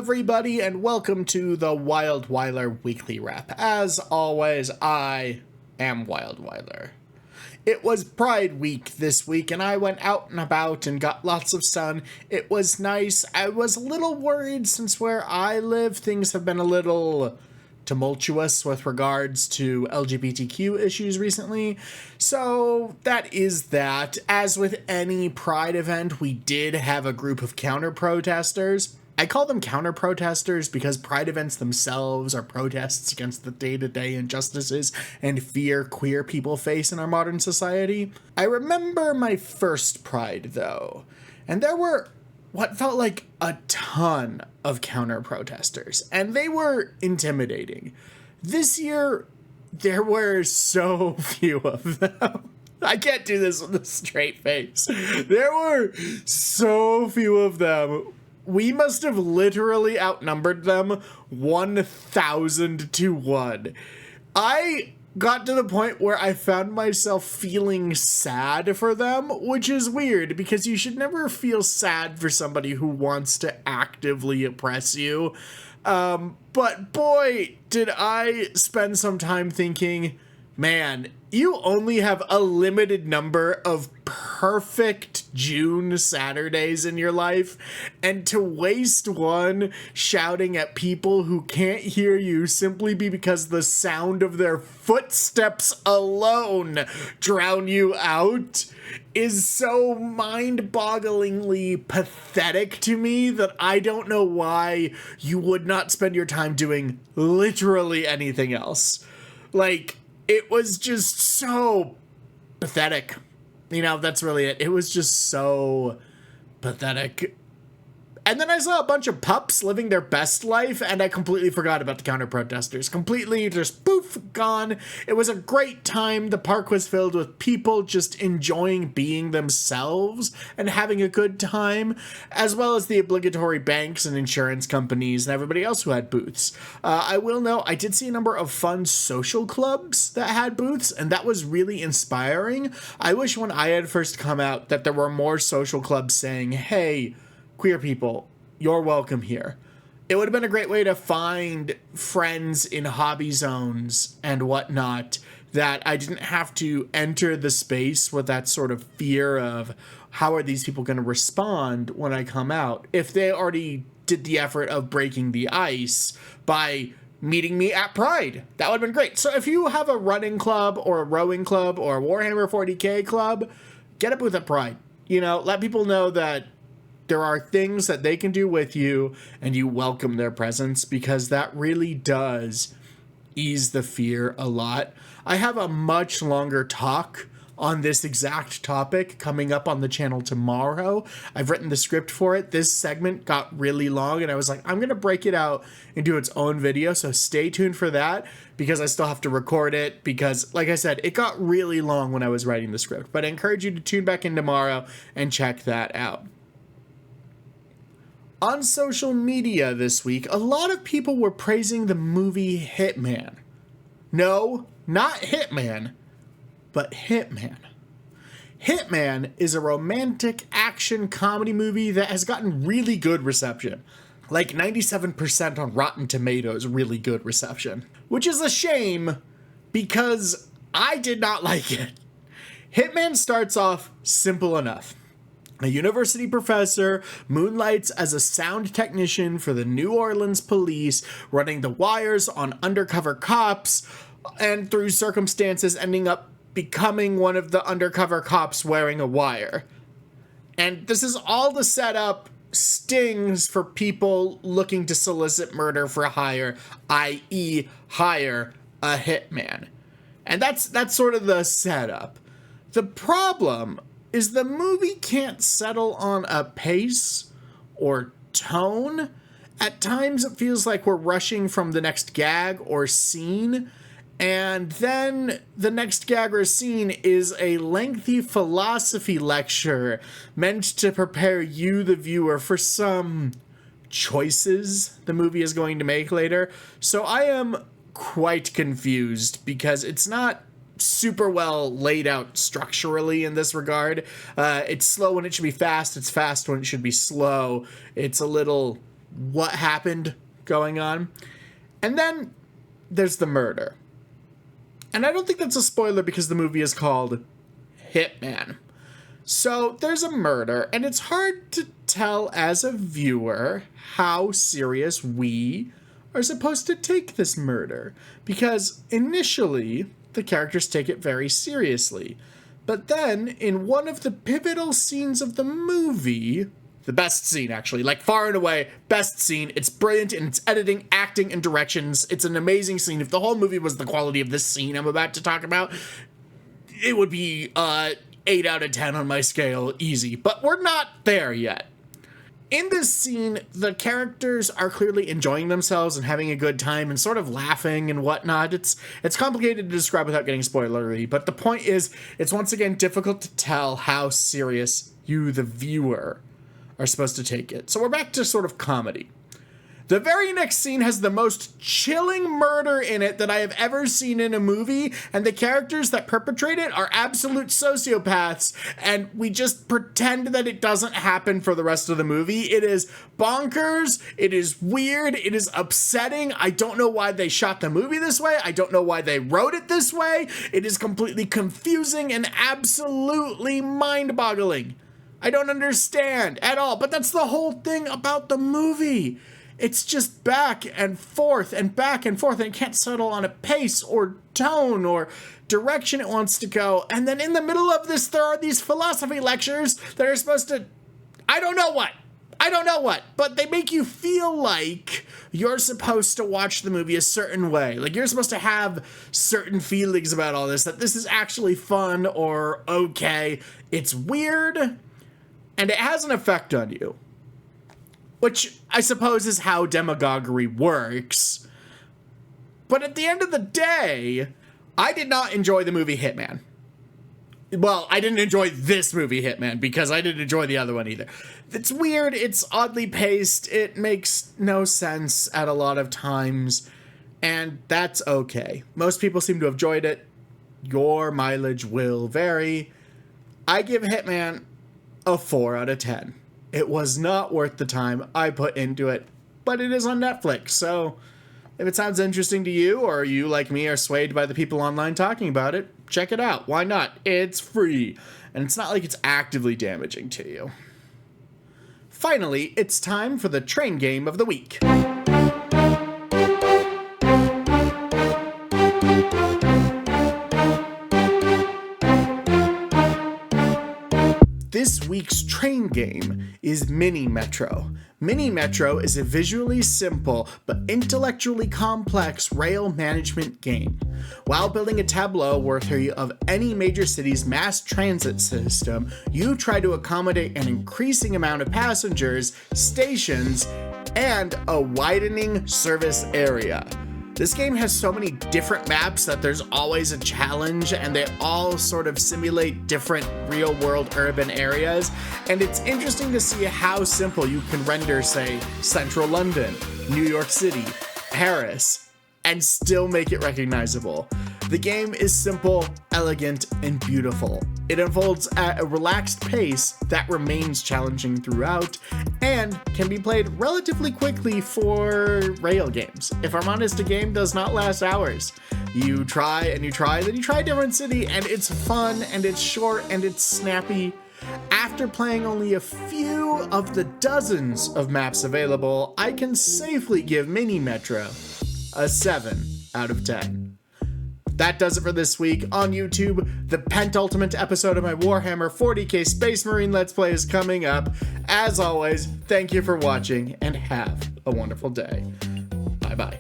everybody, and welcome to the WildWeiler Weekly Wrap. As always, I am WildWeiler. It was Pride Week this week, and I went out and about and got lots of sun. It was nice. I was a little worried since where I live, things have been a little tumultuous with regards to LGBTQ issues recently. So that is that. As with any Pride event, we did have a group of counter-protesters. I call them counter-protesters because Pride events themselves are protests against the day-to-day injustices and fear queer people face in our modern society. I remember my first Pride, though, and there were what felt like a ton of counter-protesters, and they were intimidating. This year, there were so few of them. I can't do this with a straight face. There were so few of them. We must have literally outnumbered them 1,000 to 1. I got to the point where I found myself feeling sad for them, which is weird because you should never feel sad for somebody who wants to actively oppress you. But boy, did I spend some time thinking, man, you only have a limited number of perfect June Saturdays in your life, and to waste one shouting at people who can't hear you simply because the sound of their footsteps alone drown you out is so mind-bogglingly pathetic to me that I don't know why you would not spend your time doing literally anything else. Like, it was just so pathetic. You know, that's really it. It was just so pathetic. And then I saw a bunch of pups living their best life, and I completely forgot about the counter-protesters. Completely just poof, gone. It was a great time. The park was filled with people just enjoying being themselves and having a good time, as well as the obligatory banks and insurance companies and everybody else who had booths. I will note, I did see a number of fun social clubs that had booths, and that was really inspiring. I wish when I had first come out that there were more social clubs saying, hey, queer people, you're welcome here. It would have been a great way to find friends in hobby zones and whatnot that I didn't have to enter the space with that sort of fear of how are these people going to respond when I come out if they already did the effort of breaking the ice by meeting me at Pride. That would have been great. So if you have a running club or a rowing club or a Warhammer 40K club, get a booth at Pride. You know, let people know that there are things that they can do with you and you welcome their presence, because that really does ease the fear a lot. I have a much longer talk on this exact topic coming up on the channel tomorrow. I've written the script for it. This segment got really long and I was like, I'm going to break it out into its own video. So stay tuned for that because I still have to record it because, like I said, it got really long when I was writing the script. But I encourage you to tune back in tomorrow and check that out. On social media this week, a lot of people were praising the movie Hitman. No, not Hitman, but Hitman. Hitman is a romantic action comedy movie that has gotten really good reception. Like 97% on Rotten Tomatoes, really good reception. Which is a shame because I did not like it. Hitman starts off simple enough. A university professor moonlights as a sound technician for the New Orleans police, running the wires on undercover cops, and through circumstances ending up becoming one of the undercover cops wearing a wire. And this is all the setup stings for people looking to solicit murder for hire, i.e. hire a hitman. And that's sort of the setup. The problem is the movie can't settle on a pace or tone. At times it feels like we're rushing from the next gag or scene, and then the next gag or scene is a lengthy philosophy lecture meant to prepare you, the viewer, for some choices the movie is going to make later. So I am quite confused because it's not super well laid out structurally in this regard. It's slow when it should be fast. It's fast when it should be slow. It's a little what happened going on. And then there's the murder. And I don't think that's a spoiler because the movie is called Hitman. So there's a murder, and it's hard to tell as a viewer how serious we are supposed to take this murder. Because initially, the characters take it very seriously. But then, in one of the pivotal scenes of the movie, the best scene actually, like far and away, best scene, it's brilliant in its editing, acting, and directions. It's an amazing scene. If the whole movie was the quality of this scene I'm about to talk about, it would be 8 out of 10 on my scale, easy. But we're not there yet. In this scene, the characters are clearly enjoying themselves and having a good time and sort of laughing and whatnot. It's complicated to describe without getting spoilery, but the point is, it's once again difficult to tell how serious you, the viewer, are supposed to take it. So we're back to sort of comedy. The very next scene has the most chilling murder in it that I have ever seen in a movie, and the characters that perpetrate it are absolute sociopaths, and we just pretend that it doesn't happen for the rest of the movie. It is bonkers, it is weird, it is upsetting. I don't know why they shot the movie this way, I don't know why they wrote it this way. It is completely confusing and absolutely mind-boggling. I don't understand at all, but that's the whole thing about the movie. It's just back and forth and back and forth, and it can't settle on a pace or tone or direction it wants to go. And then in the middle of this, there are these philosophy lectures that are supposed to, I don't know what, but they make you feel like you're supposed to watch the movie a certain way. Like you're supposed to have certain feelings about all this, that this is actually fun or okay. It's weird, and it has an effect on you. Which I suppose is how demagoguery works. But at the end of the day, I did not enjoy the movie Hitman. Well, I didn't enjoy this movie Hitman because I didn't enjoy the other one either. It's weird, it's oddly paced, it makes no sense at a lot of times, and that's okay. Most people seem to have enjoyed it. Your mileage will vary. I give Hitman a 4 out of 10. It was not worth the time I put into it, but it is on Netflix, so if it sounds interesting to you, or you, like me, are swayed by the people online talking about it, check it out. Why not? It's free, and it's not like it's actively damaging to you. Finally, it's time for the train game of the week. This week's train game is Mini Metro. Mini Metro is a visually simple but intellectually complex rail management game. While building a tableau worthy of any major city's mass transit system, you try to accommodate an increasing amount of passengers, stations, and a widening service area. This game has so many different maps that there's always a challenge, and they all sort of simulate different real-world urban areas, and it's interesting to see how simple you can render, say, central London, New York City, Paris, and still make it recognizable. The game is simple, elegant, and beautiful. It unfolds at a relaxed pace that remains challenging throughout, and can be played relatively quickly for rail games. If I'm honest, a game does not last hours. You try and you try, then you try a different city, and it's fun, and it's short, and it's snappy. After playing only a few of the dozens of maps available, I can safely give Mini Metro a 7 out of 10. That does it for this week. On YouTube, the penultimate episode of my Warhammer 40k Space Marine Let's Play is coming up. As always, thank you for watching, and have a wonderful day. Bye-bye.